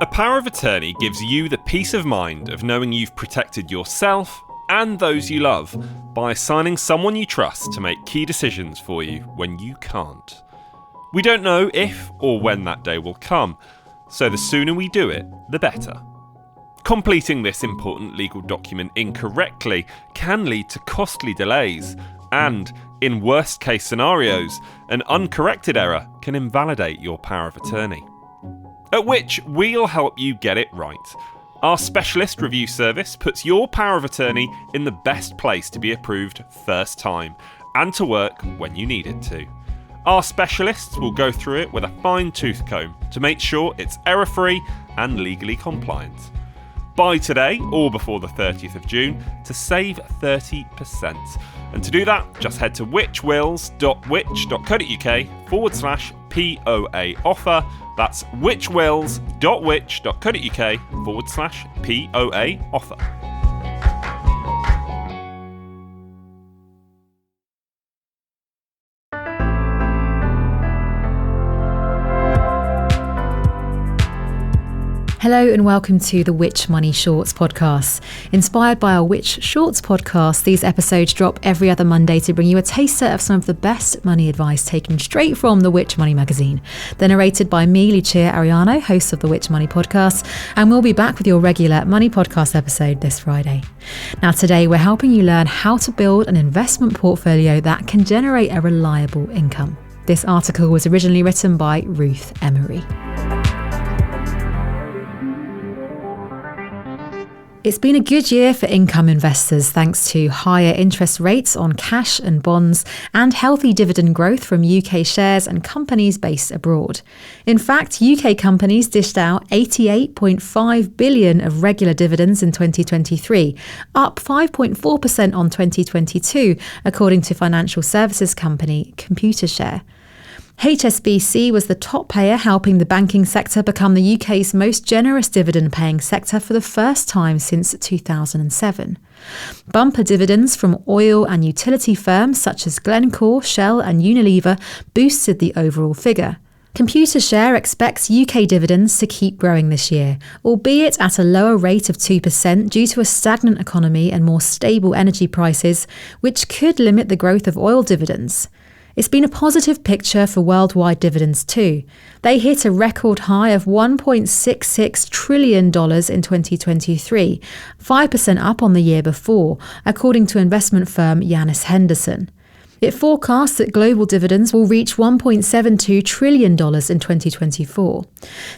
A power of attorney gives you the peace of mind of knowing you've protected yourself and those you love by assigning someone you trust to make key decisions for you when you can't. We don't know if or when that day will come, so the sooner we do it, the better. Completing this important legal document incorrectly can lead to costly delays, and, in worst case scenarios, an uncorrected error can invalidate your power of attorney. At which we'll help you get it right. Our specialist review service puts your power of attorney in the best place to be approved first time, and to work when you need it to. Our specialists will go through it with a fine-tooth comb to make sure it's error-free and legally compliant. Buy today or before the 30th of June to save 30%. And to do that, just head to whichwills.which.co.uk/POA offer. That's whichwills.which.co.uk/POA offer. Hello and welcome to the Which Money Shorts podcast. Inspired by our Which Shorts podcast, these episodes drop every other Monday to bring you a taster of some of the best money advice taken straight from the Which Money magazine. They're narrated by me, Lucia Ariano, host of the Which Money podcast, and we'll be back with your regular money podcast episode this Friday. Now today we're helping you learn how to build an investment portfolio that can generate a reliable income. This article was originally written by Ruth Emery. It's been a good year for income investors thanks to higher interest rates on cash and bonds and healthy dividend growth from UK shares and companies based abroad. In fact, UK companies dished out £88.5 billion of regular dividends in 2023, up 5.4% on 2022, according to financial services company Computershare. HSBC was the top payer, helping the banking sector become the UK's most generous dividend-paying sector for the first time since 2007. Bumper dividends from oil and utility firms such as Glencore, Shell and Unilever boosted the overall figure. Computershare expects UK dividends to keep growing this year, albeit at a lower rate of 2% due to a stagnant economy and more stable energy prices, which could limit the growth of oil dividends. It's been a positive picture for worldwide dividends too. They hit a record high of $1.66 trillion in 2023, 5% up on the year before, according to investment firm Janus Henderson. It forecasts that global dividends will reach $1.72 trillion in 2024.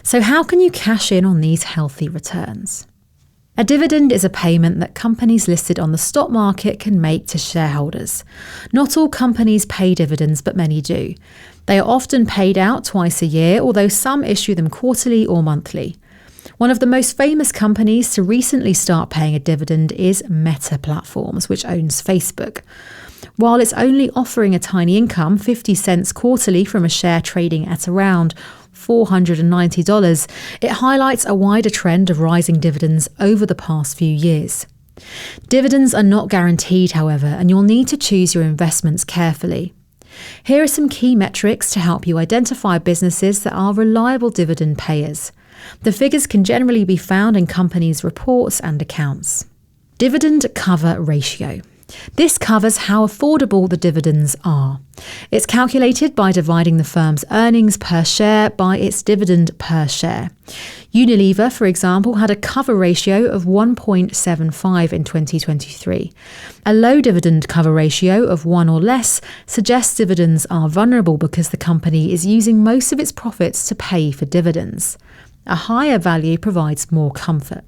So how can you cash in on these healthy returns? A dividend is a payment that companies listed on the stock market can make to shareholders. Not all companies pay dividends, but many do. They are often paid out twice a year, although some issue them quarterly or monthly. One of the most famous companies to recently start paying a dividend is Meta Platforms, which owns Facebook. While it's only offering a tiny income, 50 cents quarterly from a share trading at around $490, it highlights a wider trend of rising dividends over the past few years. Dividends are not guaranteed, however, and you'll need to choose your investments carefully. Here are some key metrics to help you identify businesses that are reliable dividend payers. The figures can generally be found in companies' reports and accounts. Dividend cover ratio. This covers how affordable the dividends are. It's calculated by dividing the firm's earnings per share by its dividend per share. Unilever, for example, had a cover ratio of 1.75 in 2023. A low dividend cover ratio of 1 or less suggests dividends are vulnerable because the company is using most of its profits to pay for dividends. A higher value provides more comfort.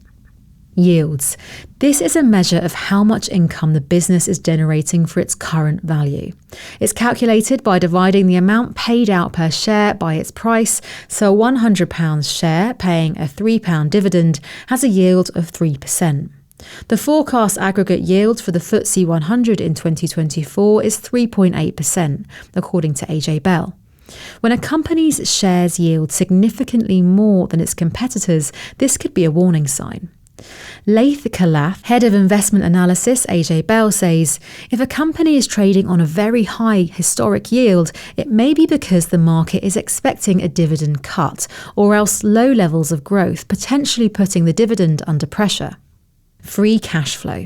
Yields. This is a measure of how much income the business is generating for its current value. It's calculated by dividing the amount paid out per share by its price, so a £100 share paying a £3 dividend has a yield of 3%. The forecast aggregate yield for the FTSE 100 in 2024 is 3.8%, according to AJ Bell. When a company's shares yield significantly more than its competitors, this could be a warning sign. Laith Kalath, head of investment analysis AJ Bell, says, if a company is trading on a very high historic yield, it may be because the market is expecting a dividend cut, or else low levels of growth, potentially putting the dividend under pressure. Free cash flow.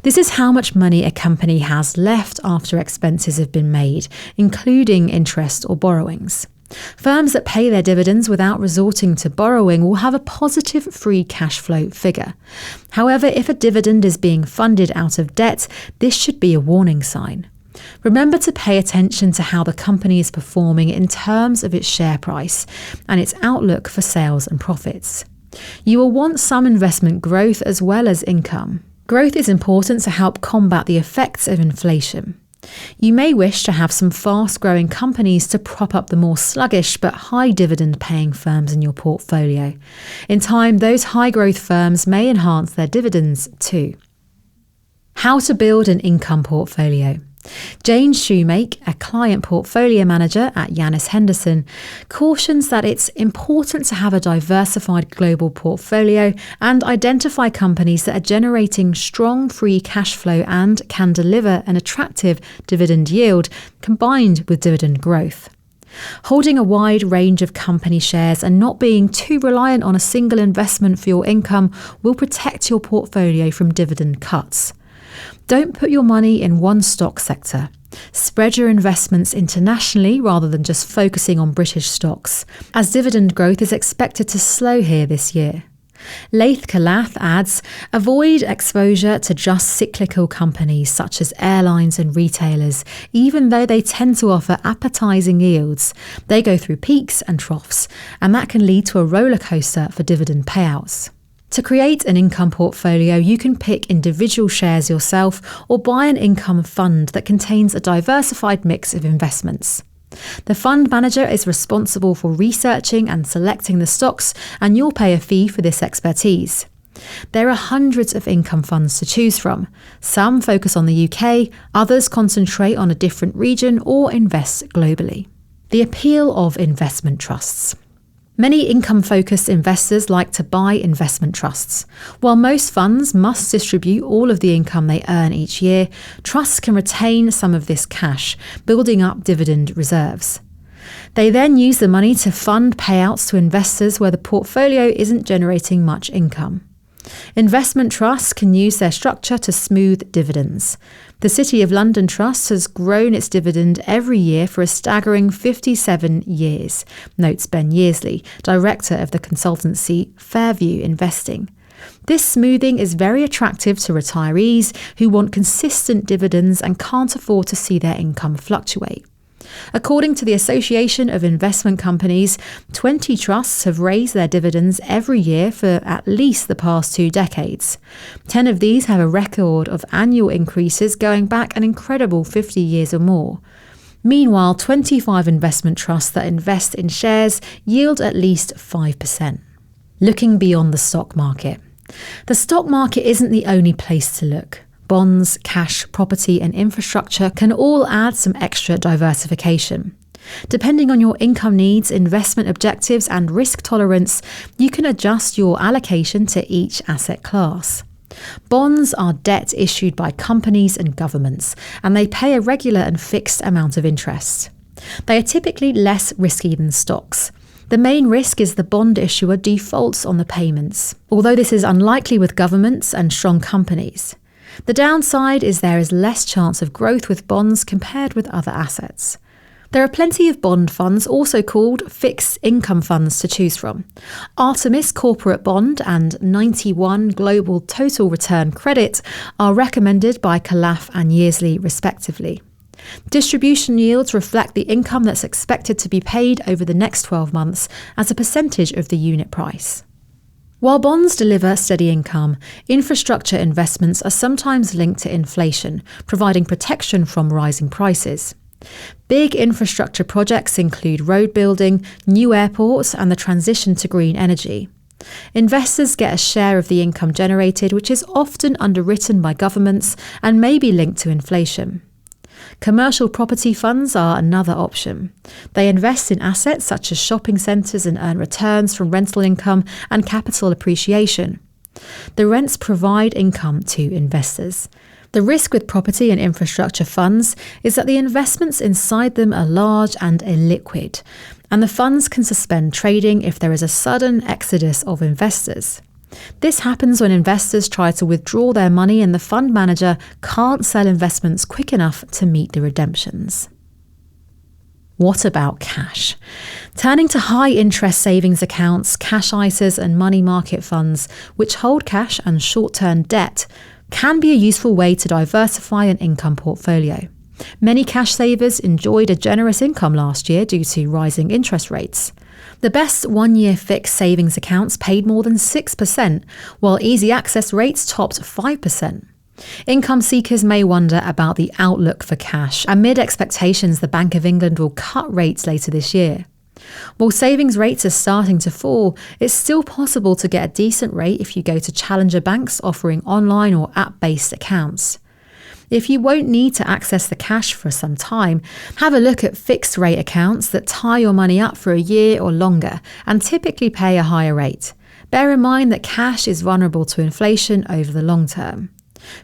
This is how much money a company has left after expenses have been made, including interest or borrowings. Firms that pay their dividends without resorting to borrowing will have a positive free cash flow figure. However, if a dividend is being funded out of debt, this should be a warning sign. Remember to pay attention to how the company is performing in terms of its share price and its outlook for sales and profits. You will want some investment growth as well as income. Growth is important to help combat the effects of inflation. You may wish to have some fast-growing companies to prop up the more sluggish but high dividend-paying firms in your portfolio. In time, those high-growth firms may enhance their dividends too. How to build an income portfolio. Jane Shoemake, a client portfolio manager at Yanis Henderson, cautions that it's important to have a diversified global portfolio and identify companies that are generating strong free cash flow and can deliver an attractive dividend yield combined with dividend growth. Holding a wide range of company shares and not being too reliant on a single investment for your income will protect your portfolio from dividend cuts. Don't put your money in one stock sector. Spread your investments internationally rather than just focusing on British stocks, as dividend growth is expected to slow here this year. Laith Kalath adds, avoid exposure to just cyclical companies such as airlines and retailers, even though they tend to offer appetizing yields. They go through peaks and troughs, and that can lead to a roller coaster for dividend payouts. To create an income portfolio, you can pick individual shares yourself or buy an income fund that contains a diversified mix of investments. The fund manager is responsible for researching and selecting the stocks, and you'll pay a fee for this expertise. There are hundreds of income funds to choose from. Some focus on the UK, others concentrate on a different region or invest globally. The appeal of investment trusts. Many income-focused investors like to buy investment trusts. While most funds must distribute all of the income they earn each year, trusts can retain some of this cash, building up dividend reserves. They then use the money to fund payouts to investors where the portfolio isn't generating much income. Investment trusts can use their structure to smooth dividends. The City of London Trust has grown its dividend every year for a staggering 57 years, notes Ben Yearsley, director of the consultancy Fairview Investing. This smoothing is very attractive to retirees who want consistent dividends and can't afford to see their income fluctuate. According to the Association of Investment Companies, 20 trusts have raised their dividends every year for at least the past 2 decades. 10 of these have a record of annual increases going back an incredible 50 years or more. Meanwhile, 25 investment trusts that invest in shares yield at least 5%. Looking beyond the stock market. The stock market isn't the only place to look. Bonds, cash, property and infrastructure can all add some extra diversification. Depending on your income needs, investment objectives and risk tolerance, you can adjust your allocation to each asset class. Bonds are debt issued by companies and governments, and they pay a regular and fixed amount of interest. They are typically less risky than stocks. The main risk is the bond issuer defaults on the payments, although this is unlikely with governments and strong companies. The downside is there is less chance of growth with bonds compared with other assets. There are plenty of bond funds, also called fixed income funds, to choose from. Artemis Corporate Bond and 91 Global Total Return Credit are recommended by Kalath and Yearsley respectively. Distribution yields reflect the income that's expected to be paid over the next 12 months as a percentage of the unit price. While bonds deliver steady income, infrastructure investments are sometimes linked to inflation, providing protection from rising prices. Big infrastructure projects include road building, new airports, and the transition to green energy. Investors get a share of the income generated, which is often underwritten by governments and may be linked to inflation. Commercial property funds are another option. They invest in assets such as shopping centres and earn returns from rental income and capital appreciation. The rents provide income to investors. The risk with property and infrastructure funds is that the investments inside them are large and illiquid, and the funds can suspend trading if there is a sudden exodus of investors. This happens when investors try to withdraw their money and the fund manager can't sell investments quick enough to meet the redemptions. What about cash? Turning to high-interest savings accounts, cash ISAs and money market funds, which hold cash and short-term debt, can be a useful way to diversify an income portfolio. Many cash savers enjoyed a generous income last year due to rising interest rates. The best one-year fixed savings accounts paid more than 6%, while easy access rates topped 5%. Income seekers may wonder about the outlook for cash amid expectations the Bank of England will cut rates later this year. While savings rates are starting to fall, it's still possible to get a decent rate if you go to challenger banks offering online or app-based accounts. If you won't need to access the cash for some time, have a look at fixed rate accounts that tie your money up for a year or longer and typically pay a higher rate. Bear in mind that cash is vulnerable to inflation over the long term.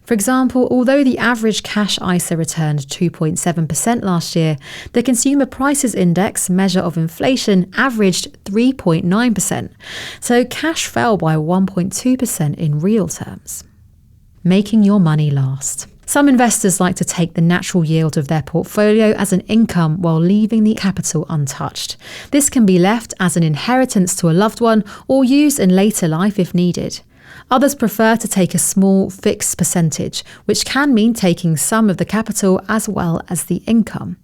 For example, although the average cash ISA returned 2.7% last year, the Consumer Prices Index measure of inflation averaged 3.9%, so cash fell by 1.2% in real terms. Making your money last. Some investors like to take the natural yield of their portfolio as an income while leaving the capital untouched. This can be left as an inheritance to a loved one or used in later life if needed. Others prefer to take a small fixed percentage, which can mean taking some of the capital as well as the income.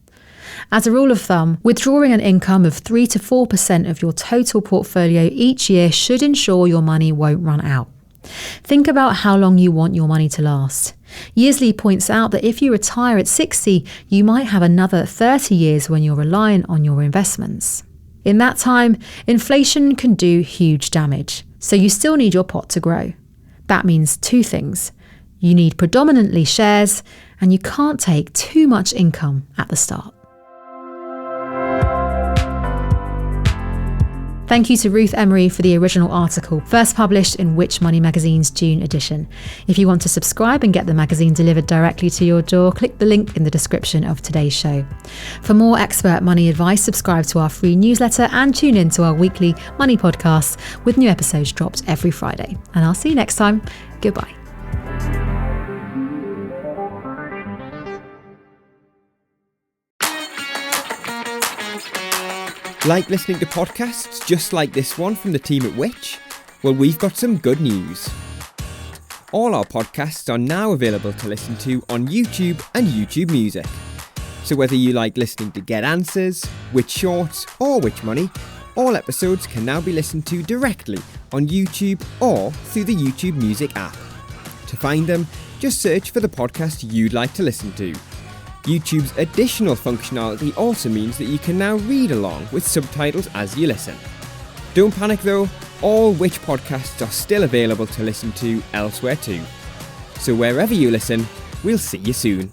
As a rule of thumb, withdrawing an income of 3 to 4% of your total portfolio each year should ensure your money won't run out. Think about how long you want your money to last. Yearsley points out that if you retire at 60, you might have another 30 years when you're reliant on your investments. In that time, inflation can do huge damage, so you still need your pot to grow. That means two things. You need predominantly shares, and you can't take too much income at the start. Thank you to Ruth Emery for the original article, first published in Which Money Magazine's June edition. If you want to subscribe and get the magazine delivered directly to your door, click the link in the description of today's show. For more expert money advice, subscribe to our free newsletter and tune in to our weekly money podcasts with new episodes dropped every Friday. And I'll see you next time. Goodbye. Like listening to podcasts just like this one from the team at Which? Well, we've got some good news. All our podcasts are now available to listen to on YouTube and YouTube Music. So whether you like listening to Get Answers, Which Shorts or Which Money, all episodes can now be listened to directly on YouTube or through the YouTube Music app. To find them, just search for the podcast you'd like to listen to. YouTube's additional functionality also means that you can now read along with subtitles as you listen. Don't panic though, all Which podcasts are still available to listen to elsewhere too. So wherever you listen, we'll see you soon.